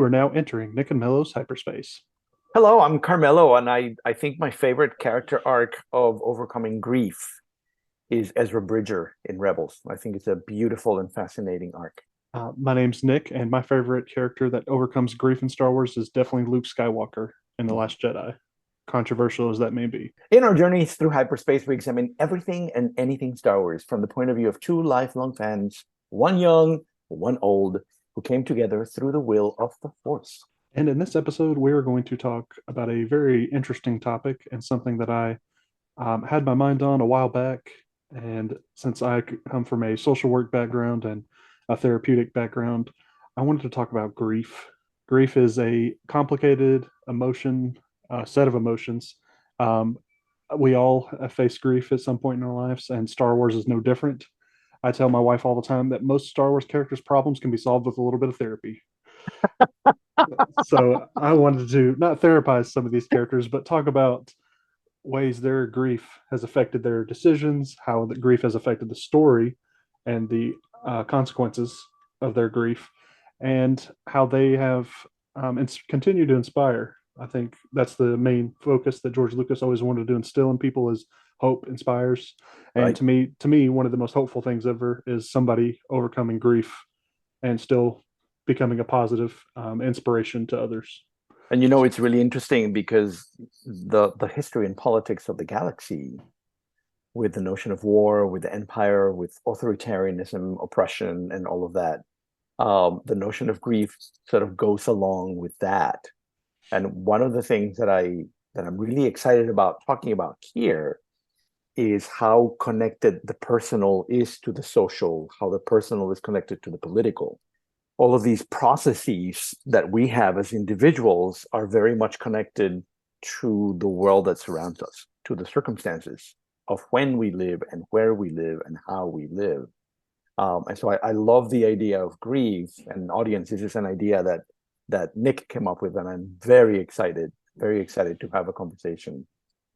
You are now entering Nick and Mello's hyperspace. Hello, I'm Carmelo, and I think my favorite character arc of overcoming grief is Ezra Bridger in Rebels. I think it's a beautiful and fascinating arc. My name's Nick, and my favorite character that overcomes grief in Star Wars is definitely Luke Skywalker in The Last Jedi. Controversial as that may be. In our journeys through hyperspace, we examine everything and anything Star Wars from the point of view of two lifelong fans, one young, one old, who came together through the will of the Force. And in this episode, we are going to talk about a very interesting topic and something that I had my mind on a while back. And since I come from a social work background and a therapeutic background, I wanted to talk about grief. Grief is a complicated emotion, set of emotions. Um, we all have faced grief at some point in our lives, and Star Wars is no different. I tell my wife all the time that most Star Wars characters' problems can be solved with a little bit of therapy. So I wanted to not therapize some of these characters, but talk about ways their grief has affected their decisions, how the grief has affected the story, and the consequences of their grief, and how they have continued to inspire. I think that's the main focus that George Lucas always wanted to instill in people is hope inspires. And Right. to me, one of the most hopeful things ever is somebody overcoming grief and still becoming a positive inspiration to others. And it's really interesting because the history and politics of the galaxy, with the notion of war, with the empire, with authoritarianism, oppression, and all of that, the notion of grief sort of goes along with that. And one of the things that I'm really excited about talking about here is how connected the personal is to the social, how the personal is connected to the political. All of these processes that we have as individuals are very much connected to the world that surrounds us, to the circumstances of when we live and where we live and how we live. And so I love the idea of grief. And audience, this is an idea that Nick came up with, and I'm very excited to have a conversation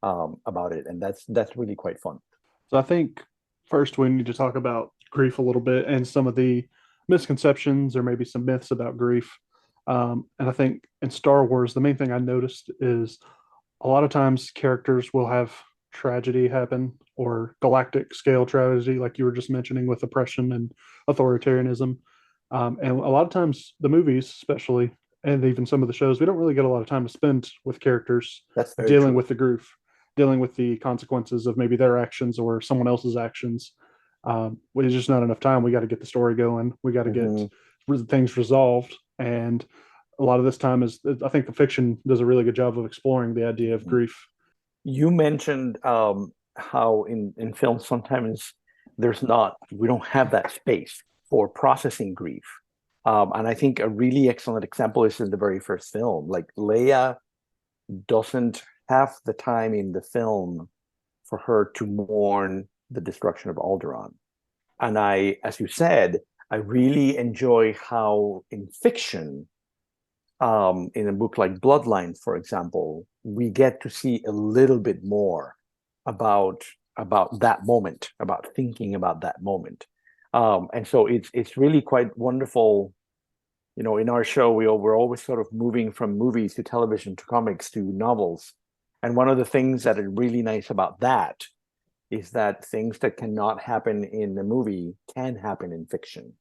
about it. And that's really quite fun. So I think first we need to talk about grief a little bit and some of the misconceptions or maybe some myths about grief. And I think in Star Wars, the main thing I noticed is a lot of times characters will have tragedy happen or galactic scale tragedy, like you were just mentioning with oppression and authoritarianism. And a lot of times, the movies, especially, and even some of the shows, we don't really get a lot of time to spend with characters That's very dealing true. with the grief, dealing with the consequences of maybe their actions or someone else's actions. There's just not enough time. We got to get the story going. We got to get Mhm. things resolved. And a lot of this time is, I think the fiction does a really good job of exploring the idea of grief. You mentioned how in film sometimes we don't have that space for processing grief. And I think a really excellent example is in the very first film. Like Leia doesn't have the time in the film for her to mourn the destruction of Alderaan. And as you said, I really enjoy how in fiction, in a book like Bloodline, for example, we get to see a little bit more about that moment, about thinking about that moment. And so it's really quite wonderful. In our show, we're always sort of moving from movies to television to comics to novels. And one of the things that is really nice about that is that things that cannot happen in a movie can happen in fiction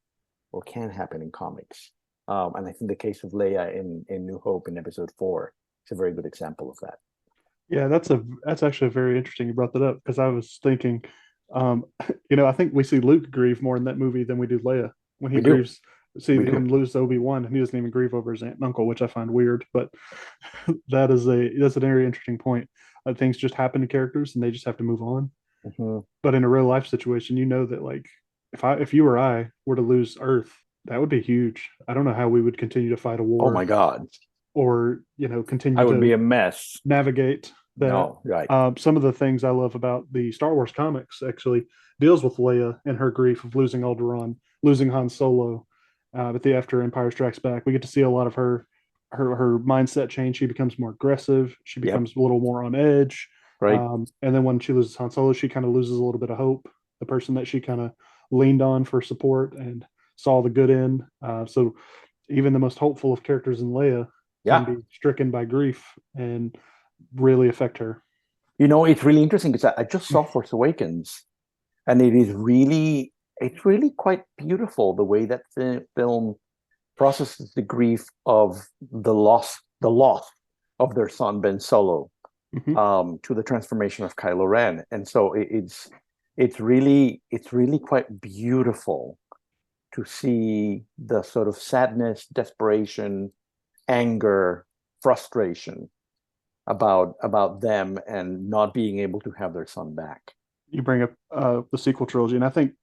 or can happen in comics. And I think the case of Leia in New Hope in episode 4 is a very good example of that. Yeah, that's actually very interesting you brought that up because I was thinking, um, I think we see Luke grieve more in that movie than we do Leia when he We do, grieves. See we do. him lose Obi-Wan, and he doesn't even grieve over his aunt and uncle, which I find weird. But that's a very interesting point. Things just happen to characters, and they just have to move on. Mhm. But in a real life situation, you know that like if you or I were to lose Earth, that would be huge. I don't know how we would continue to fight a Oh war my God, or I continue would be to a mess. navigate that. No, right. Some of the things I love about the Star Wars comics actually deals with Leia and her grief of losing Alderaan, losing Han Solo. But after Empire Strikes Back, we get to see a lot of her mindset change. She becomes more aggressive. She Yep, becomes a little more on edge. right. And then when she loses Han Solo, she kind of loses a little bit of hope. The person that she kind of leaned on for support and saw the good in. So even the most hopeful of characters in Leia can Yeah. be stricken by grief and really affect her. It's really interesting because I just saw Force Awakens, and it's really quite beautiful the way that the film processes the grief of the loss of their son Ben Solo, Mm-hmm. to the transformation of Kylo Ren, and so it's really quite beautiful to see the sort of sadness, desperation, anger, frustration about them and not being able to have their son back. You bring up the sequel trilogy, and I think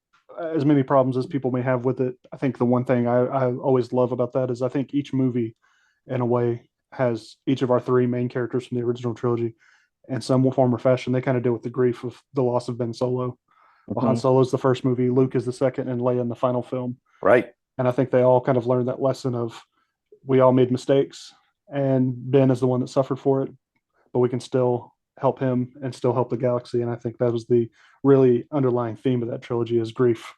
as many problems as people may have with it, I think the one thing I always love about that is I think each movie, in a way, has each of our three main characters from the original trilogy in some form or fashion. They kind of deal with the grief of the loss of Ben Solo. Well, Han Mhm. Solo's the first movie, Luke is the second, and Leia in the final film. Right. And I think they all kind of learned that lesson of we all made mistakes, and Ben is the one that suffered for it, but we can still help him and still help the galaxy. And I think that was the really underlying theme of that trilogy is grief.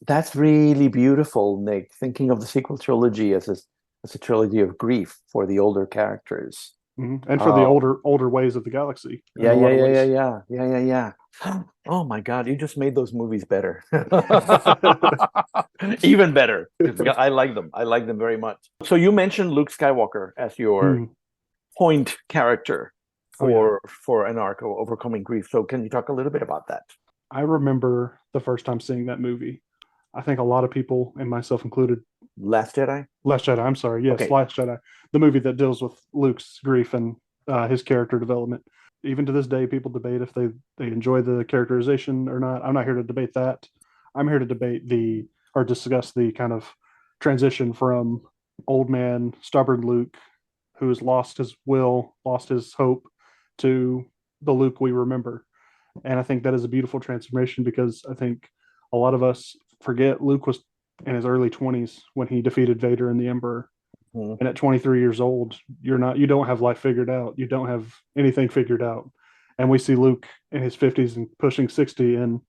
That's really beautiful, Nick. Thinking of the sequel trilogy as a trilogy of grief for the older characters. And for the Um, older ways of the galaxy in yeah, a yeah, lot of yeah, yeah, ways. yeah, yeah, yeah, yeah. Oh my God, you just made those movies better. Even better. I like them. I like them very much. So you mentioned Luke Skywalker as your Mm. point character Oh yeah, for an arc of overcoming grief. So can you talk a little bit about that? I remember the first time seeing that movie. I think a lot of people, and myself included, Last Jedi? Last Jedi. I'm sorry, yes, Okay. Last Jedi, the movie that deals with Luke's grief and his character development. Even to this day, people debate if they enjoy the characterization or not. I'm not here to debate that. I'm here to debate the or discuss the kind of transition from old man stubborn Luke, who has lost his will, lost his hope, to the Luke we remember. And I think that is a beautiful transformation because I think a lot of us forget Luke was in his early 20s when he defeated Vader and the Emperor. Mhm. And at 23 years old, you don't have life figured out. You don't have anything figured out. And we see Luke in his 50s and pushing 60 and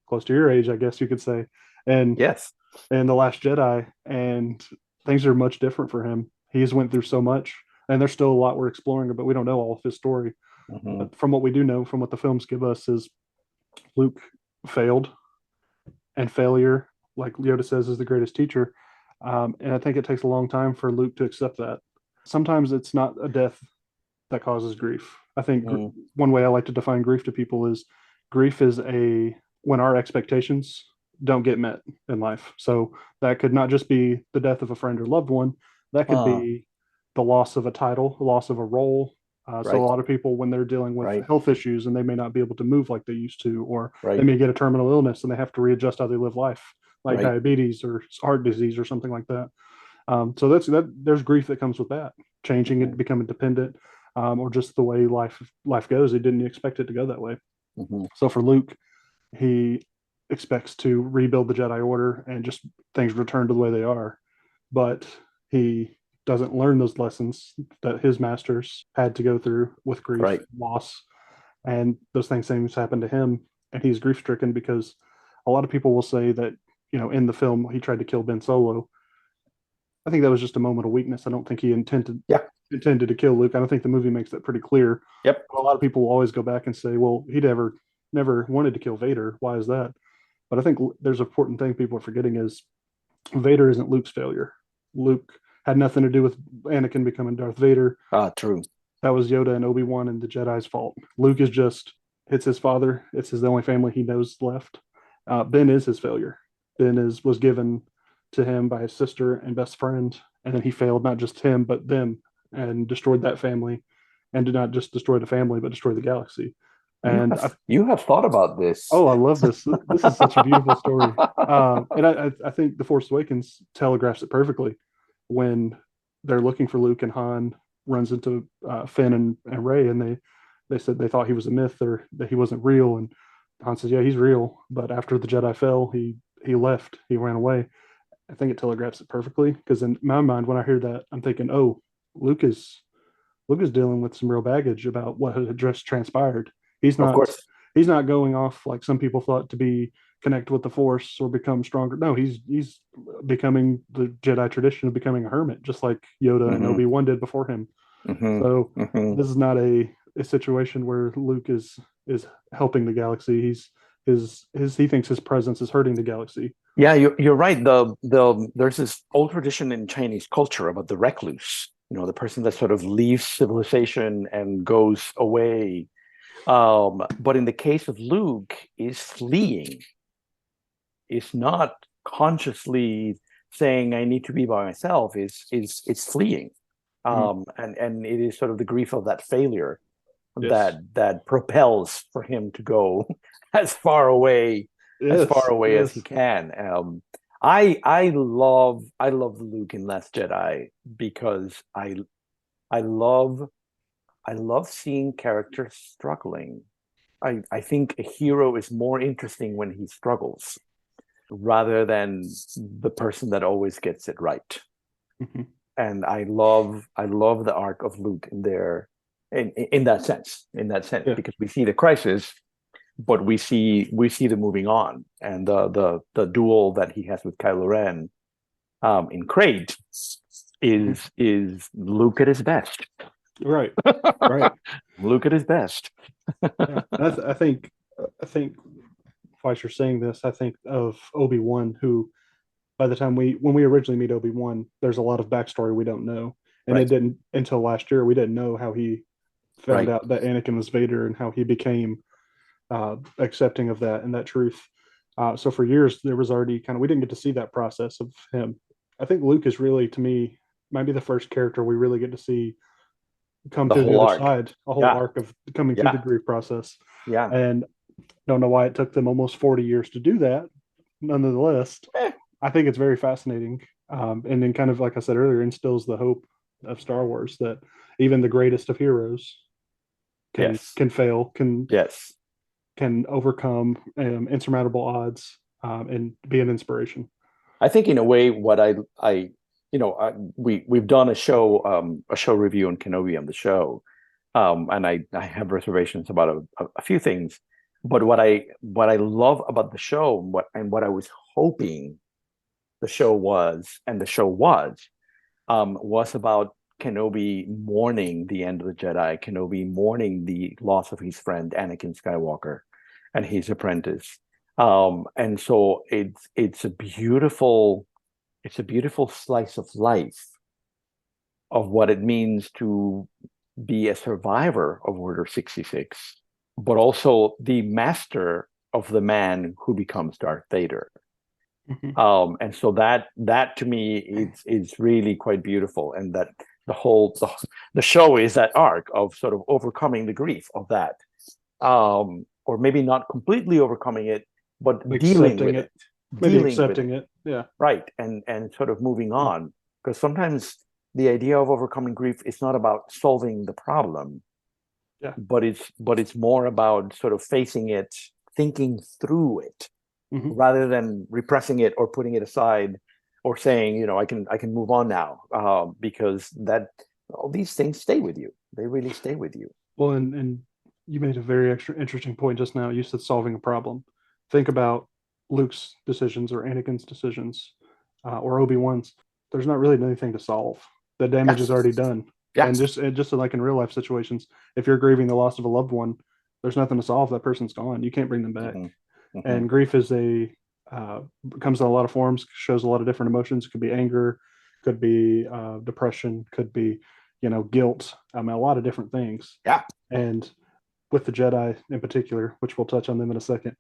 close to your age, I guess you could say. And Yes. in The Last Jedi, and things are much different for him. He's went through so much, and there's still a lot we're exploring, but we don't know all of his story. Mhm. But from what we do know, from what the films give us, is Luke failed, and failure, like Yoda says, is the greatest teacher. And I think it takes a long time for Luke to accept that. Sometimes it's not a death that causes grief. I think Mhm. one way I like to define grief to people is grief is a when our expectations don't get met in life. So that could not just be the death of a friend or loved one. That could Ah, be the loss of a title, the loss of a role. So a right, lot of people, when they're dealing with right, health issues and they may not be able to move like they used to, or they right, may get a terminal illness and they have to readjust how they live life, like right. diabetes or heart disease or something like that. So that's that. There's grief that comes with that, changing it, Mhm. becoming dependent, or just the way life goes. He didn't expect it to go that way. Mhm. So for Luke, he expects to rebuild the Jedi Order and just things return to the way they are, but he doesn't learn those lessons that his masters had to go through with grief, Right. loss, and those things happen to him, and he's grief stricken because a lot of people will say that in the film he tried to kill Ben Solo. I think that was just a moment of weakness. I don't think he Yeah. intended to kill Luke. I don't think the movie makes that pretty clear. Yep. A lot of people will always go back and say, "Well, he never wanted to kill Vader. Why is that?" But I think there's an important thing people are forgetting is Vader isn't Luke's failure. Luke had nothing to do with Anakin becoming Darth Vader. Ah, true. That was Yoda and Obi-Wan and the Jedi's fault. Luke is just it's his father. It's his the only family he knows left. Ben is his failure. Ben is was given to him by his sister and best friend, and then he failed not just him but them and destroyed that family, and did not just destroy the family but destroy the galaxy. And You have thought about this. oh, I love this. This is such a beautiful story. And I think The Force Awakens telegraphs it perfectly when they're looking for Luke and Han runs into Finn and Ray, and they said they thought he was a myth or that he wasn't real, and Han says, "Yeah, he's real." But after the Jedi fell, he left. He ran away. I think it telegraphs it perfectly because in my mind, when I hear that, I'm thinking, "Oh, Luke is Luke is dealing with some real baggage about what had just transpired. He's Of not course. he's not going off like some people thought to be connect with the Force or become stronger. No, he's becoming the Jedi tradition of becoming a hermit, just like Yoda and hmm Obi-Wan did before him. hmm So hmm this is not a situation where Luke is helping the galaxy. His he thinks his presence is hurting the galaxy. Yeah, you're right. There's this old tradition in Chinese culture about the recluse, the person that sort of leaves civilization and goes away. But in the case of Luke, is fleeing, is not consciously saying I need to be by myself, is fleeing. Mhm. And it is sort of the grief of that failure Yes, that propels for him to go as far away yes, as he yes. can. I love Luke in Last Jedi because I love I love seeing characters struggling. I think a hero is more interesting when he struggles rather than the person that always gets it right. Mhm. And I love the arc of Luke in there in that sense, Yeah, because we see the crisis, but we see the moving on, and the duel that he has with Kylo Ren in Crate mhm. is Luke at his best. Right, right. Luke at his best. Yeah, I think while you're saying this, I think of Obi-Wan, who by the time when we originally meet Obi-Wan, there's a lot of backstory we don't know. And it Right, didn't until last year we didn't know how he found right. out that Anakin was Vader and how he became accepting of that and that truth. So for years there was already kind of we didn't get to see that process of him. I think Luke is really to me might be the first character we really get to see come The through the whole other arc. side, a whole Yeah, arc of coming through the yeah, grief process. yeah. And don't know why it took them almost 40 years to do that. Nonetheless, Eh, I think it's very fascinating. And then, kind of like I said earlier, instills the hope of Star Wars that even the greatest of heroes can yes, can fail, yes. can overcome insurmountable odds, and be an inspiration. I think in a way, what I we've done a show review on Kenobi on the show, and I have reservations about a few things, but what I love about the show, what I was hoping the show was about Kenobi mourning the end of the Jedi, Kenobi mourning the loss of his friend Anakin Skywalker and his apprentice. And so it's a beautiful slice of life of what it means to be a survivor of Order 66, but also the master of the man who becomes Darth Vader. Mm-hmm. And so that to me is really quite beautiful, and that the show is that arc of sort of overcoming the grief of that, or maybe not completely overcoming it, but dealing Accepting with it, it, maybe dealing with accepting it, it. Yeah, right, and sort of moving yeah, on. Because sometimes the idea of overcoming grief is not about solving the problem, yeah. but it's more about sort of facing it, thinking through it Mm-hmm. rather than repressing it or putting it aside or saying, I can move on now, because that all these things stay with you. They really stay with you. Well, and you made a very extra interesting point just now. You said solving a problem. Think about Luke's decisions or Anakin's decisions, or Obi-Wan's. There's not really anything to solve. The damage is Yes, already done. And yes. just like in real life situations, if you're grieving the loss of a loved one, there's nothing to solve. That person's gone. You can't bring them back. hmm hmm And grief is uh, comes in a lot of forms, shows a lot of different emotions. It could be anger, could be depression, could be guilt. A lot of different things. Yeah, And with the Jedi in particular, which we'll touch on them in a second,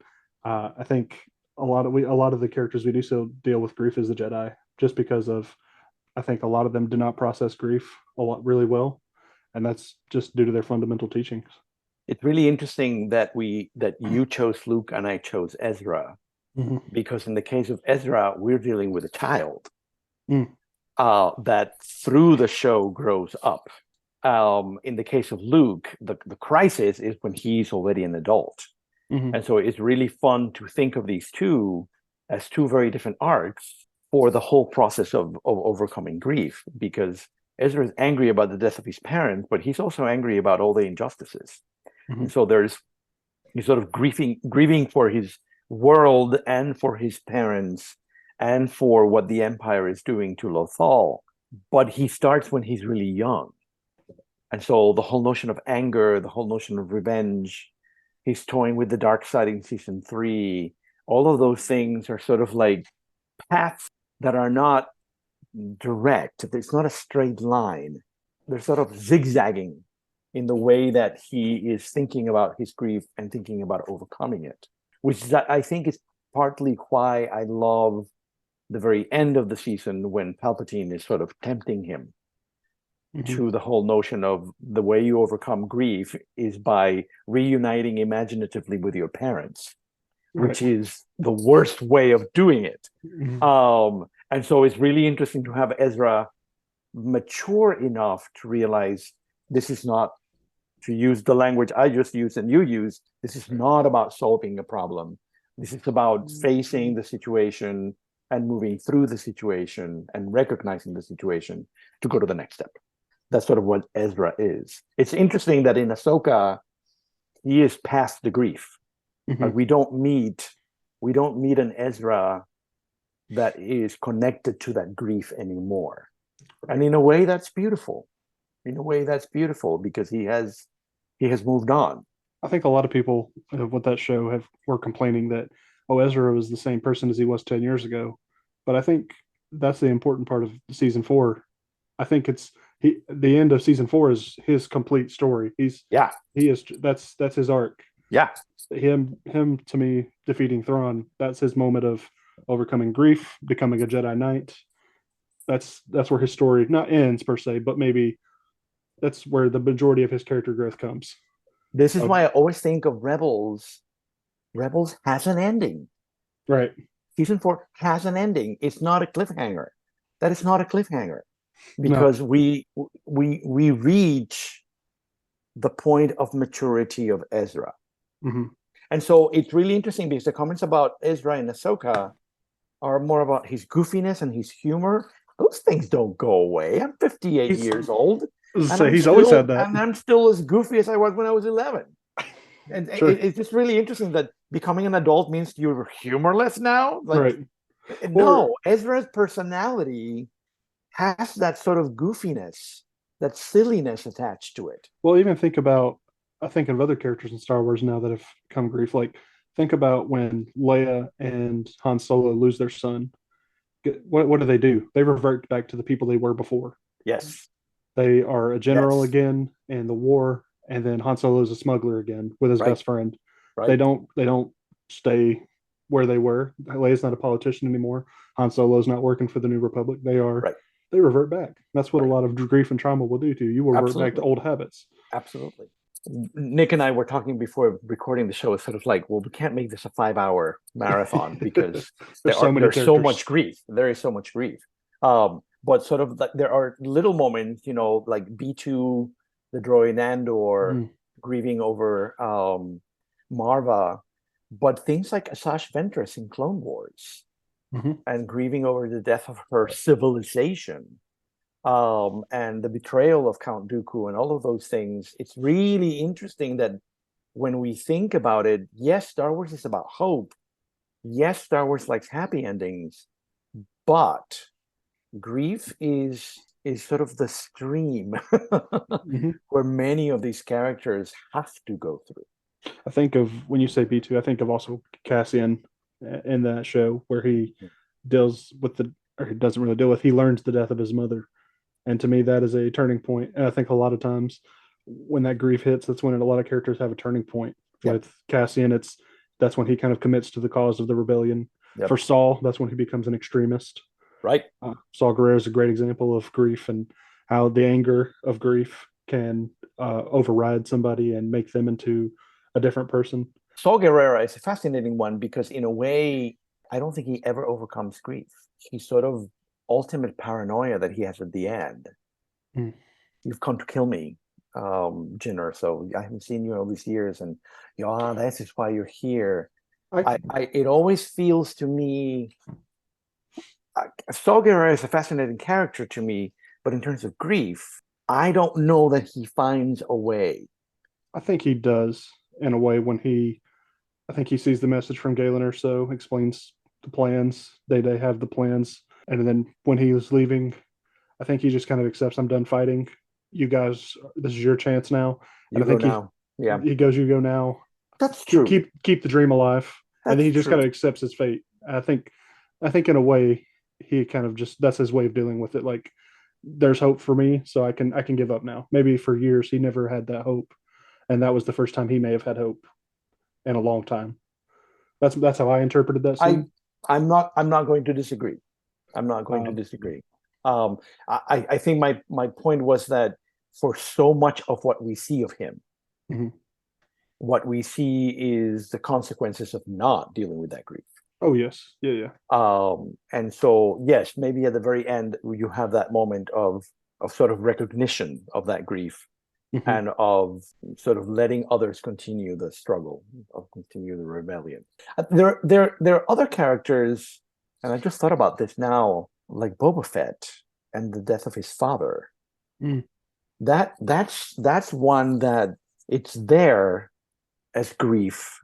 I think a lot of the characters we do so deal with grief as the Jedi, just because of I think a lot of them do not process grief a lot really well, and that's just due to their fundamental teachings. it's really interesting that you chose Luke and I chose Ezra, Mm-hmm. because in the case of Ezra, we're dealing with a child Mm-hmm. that through the show grows up. In the case of Luke, the crisis is when he's already an adult. Mm-hmm. And so it's really fun to think of these two as two very different arcs for the whole process of overcoming grief, because Ezra is angry about the death of his parents, but he's also angry about all the injustices. Mm-hmm. And so he's sort of grieving for his world and for his parents and for what the Empire is doing to Lothal. But he starts when he's really young. And so the whole notion of anger, the whole notion of revenge, he's toying with the dark side in season 3. All of those things are sort of like paths that are not direct. It's not a straight line. They're sort of zigzagging in the way that he is thinking about his grief and thinking about overcoming it, which is, I think, is partly why I love the very end of the season when Palpatine is sort of tempting him to the whole notion of the way you overcome grief is by reuniting imaginatively with your parents, which is the worst way of doing it. And so it's really interesting to have Ezra mature enough to realize this is not, to use the language I just used and you used, this is not about solving a problem. This is about facing the situation and moving through the situation and recognizing the situation to go to the next step. That's sort of what Ezra is. It's interesting that in Ahsoka, he is past the grief. We don't meet an Ezra that is connected to that grief anymore. And in a way, that's beautiful. In a way, that's beautiful because he has moved on. I think a lot of people with that show were complaining that, oh, Ezra was the same person as he was 10 years ago. But I think that's the important part of season 4. I think the end of season 4 is his complete story. That's his arc. Yeah. Him to me defeating Thrawn, that's his moment of overcoming grief, becoming a Jedi Knight. That's where his story not ends per se, but maybe that's where the majority of his character growth comes. This is why I always think of Rebels. Rebels has an ending. Right. Season 4 has an ending. It's not a cliffhanger. That is not a cliffhanger because we reach the point of maturity of Ezra. And so it's really interesting because the comments about Ezra and Ahsoka are more about his goofiness and his humor. Those things don't go away. I'm 58 years old. He's always had that. And I'm still as goofy as I was when I was 11. And it's just really interesting that becoming an adult means you're humorless now. Right. No, Ezra's personality has that sort of goofiness, that silliness attached to it. Well, even I think of other characters in Star Wars now that have come grief. Like, think about when Leia and Han Solo lose their son. What do? They revert back to the people they were before. Yes. They are a general again in the war, and then Han Solo is a smuggler again with his best friend. Right. They don't stay where they were. Leia's not a politician anymore. Han Solo's not working for the New Republic. They revert back. That's what a lot of grief and trauma will do to you. You will revert back to old habits. Absolutely. Nick and I were talking before recording the show. It's sort of like, well, we can't make this a 5-hour marathon because there's so much grief. There is so much grief. But sort of like there are little moments, like B2, the droid Andor, grieving over Marva, but things like Asajj Ventress in Clone Wars and grieving over the death of her civilization. And the betrayal of Count Dooku and all of those things. It's really interesting that when we think about it, yes, Star Wars is about hope. Yes, Star Wars likes happy endings, but grief is sort of the stream where many of these characters have to go through. I think of, when you say B2, I think of also Cassian in that show where he deals with or he doesn't really deal with, he learns the death of his mother. And to me, that is a turning point. And I think a lot of times when that grief hits, that's when a lot of characters have a turning point. With Cassian, that's when he kind of commits to the cause of the rebellion. For Saul, that's when he becomes an extremist. Right. Saul Guerrero is a great example of grief and how the anger of grief can override somebody and make them into a different person. Saul Guerrero is a fascinating one because in a way, I don't think he ever overcomes grief. He's sort of ultimate paranoia that he has at the end. You've come to kill me, Jinner, so I haven't seen you in all these years, and this is why you're here. It always feels to me, Saul Guerrero is a fascinating character to me, but in terms of grief, I don't know that he finds a way. I think he does in a way when he I think he sees the message from Galen or so, explains the plans. They have the plans, and then when he was leaving, I think he just kind of accepts, I'm done fighting. You guys, this is your chance now. And You I go think now. Yeah, he goes, you go now. that's true. Keep the dream alive. And then That's he just true. kind of accepts his fate. I think in a way he kind of just, that's his way of dealing with it. Like, there's hope for me, so I can give up now. Maybe for years he never had that hope, and that was the first time he may have had hope in a long time. That's how I interpreted that I scene. I'm not going to disagree. I'm not going to Um, disagree. Um, I think my point was that for so much of what we see of him, mhm. what we see is the consequences of not dealing with that grief. Oh yes, yeah, yeah. And so yes, maybe at the very end you have that moment of sort of recognition of that grief Mhm. and of sort of letting others continue the struggle, of continue the rebellion. There are other characters, and I just thought about this now, like Boba Fett and the death of his father. Mm, That's one that it's there as grief,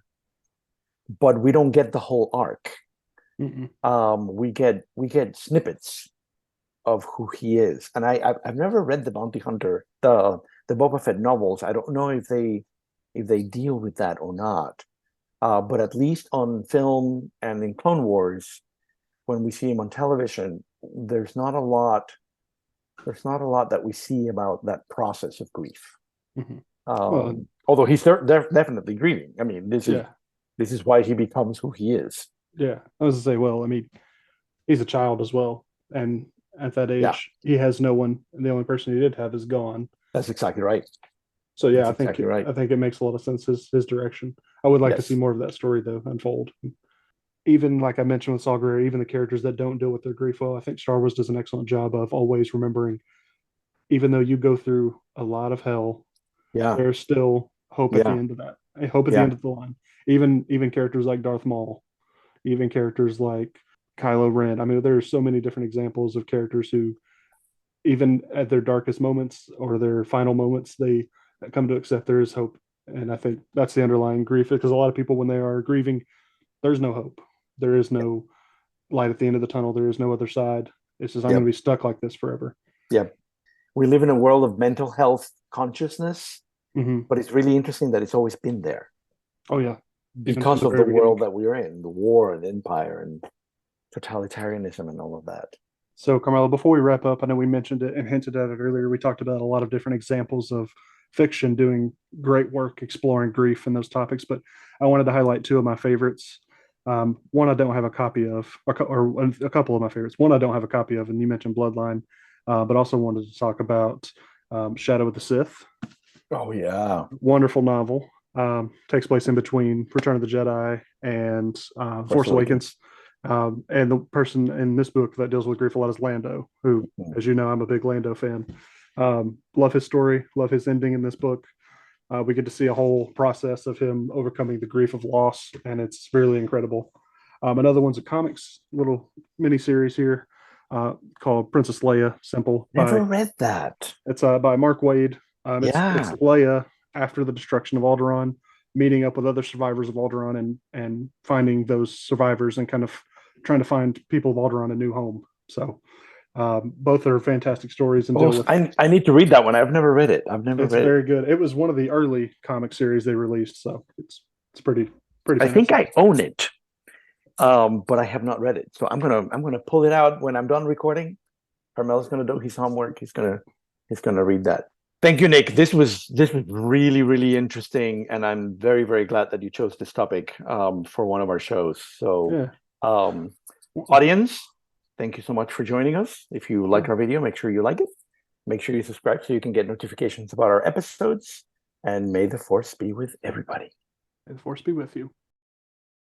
but we don't get the whole arc. mm-mm. We get snippets of who he is, and I've never read the Bounty Hunter, the Boba Fett novels. I don't know if they deal with that or not. But at least on film and in Clone Wars, when we see him on television, there's not a lot. There's not a lot that we see about that process of grief. Mhm. Well, Although definitely grieving. I mean, yeah, this is why he becomes who he is. yeah. I was to say, well, I mean, he's a child as well, and at that Yeah, age, he has no one, and the only person he did have is gone. that's exactly right. So yeah, That's exactly right. I think it makes a lot of sense his direction. I would like to see Yes. more of that story though unfold. Even like I mentioned with Saw Gerrera, even the characters that don't deal with their grief well, I think Star Wars does an excellent job of always remembering, even though you go through a lot of hell, Yeah. there's still hope at the Yeah. end of that. A hope at the Yeah. end of the line. Even characters like Darth Maul, even characters like Kylo Ren. I mean, there's so many different examples of characters who, even at their darkest moments or their final moments, they come to accept there is hope. And I think that's the underlying grief, because a lot of people, when they are grieving, there's no hope. There is no light at the end of the tunnel. There is no other side. It's just, I'm going to Yep. be stuck like this forever. Yep. We live in a world of mental health consciousness, Mm-hmm. but it's really interesting that it's always been there Oh, yeah. Even from because the of very the beginning. world that we're in, the war and empire and totalitarianism and all of that. So, Carmelo, before we wrap up, I know we mentioned it and hinted at it earlier. We talked about a lot of different examples of fiction doing great work exploring grief and those topics, but I wanted to highlight two of my favorites. One I don't have a copy of, or a couple of my favorites. One I don't have a copy of, and you mentioned Bloodline, but also wanted to talk about Shadow of the Sith. Oh yeah. Wonderful novel. Takes place in between Return of the Jedi and Force Force Awakens. Awakens. And the person in this book that deals with grief a lot is Lando, who, Mhm. as you know, I'm a big Lando fan. Love his story, love his ending in this book. We get to see a whole process of him overcoming the grief of loss, and it's really incredible. Another one's a comics little mini series here called Princess Leia. Simple Never by read that. it's by Mark Wade. It's Yeah. Leia after the destruction of Alderaan, meeting up with other survivors of Alderaan and finding those survivors and kind of trying to find people of Alderaan a new home. So both are fantastic stories and Oh, deal with. I need to read that one. I've never read it. I've never It's read it. very good. It was one of the early comic series they released, so it's pretty I think fantastic. I own it, but I have not read it. So I'm gonna pull it out when I'm done recording. Carmel's gonna do his homework. He's gonna read that. Thank you, Nick. This was really really interesting, and I'm very very glad that you chose this topic for one of our shows. So, Yeah. um, Well, audience, thank you so much for joining us. If you like yeah. our video, make sure you like it. Make sure you subscribe so you can get notifications about our episodes. And may the force be with everybody. May the force be with you.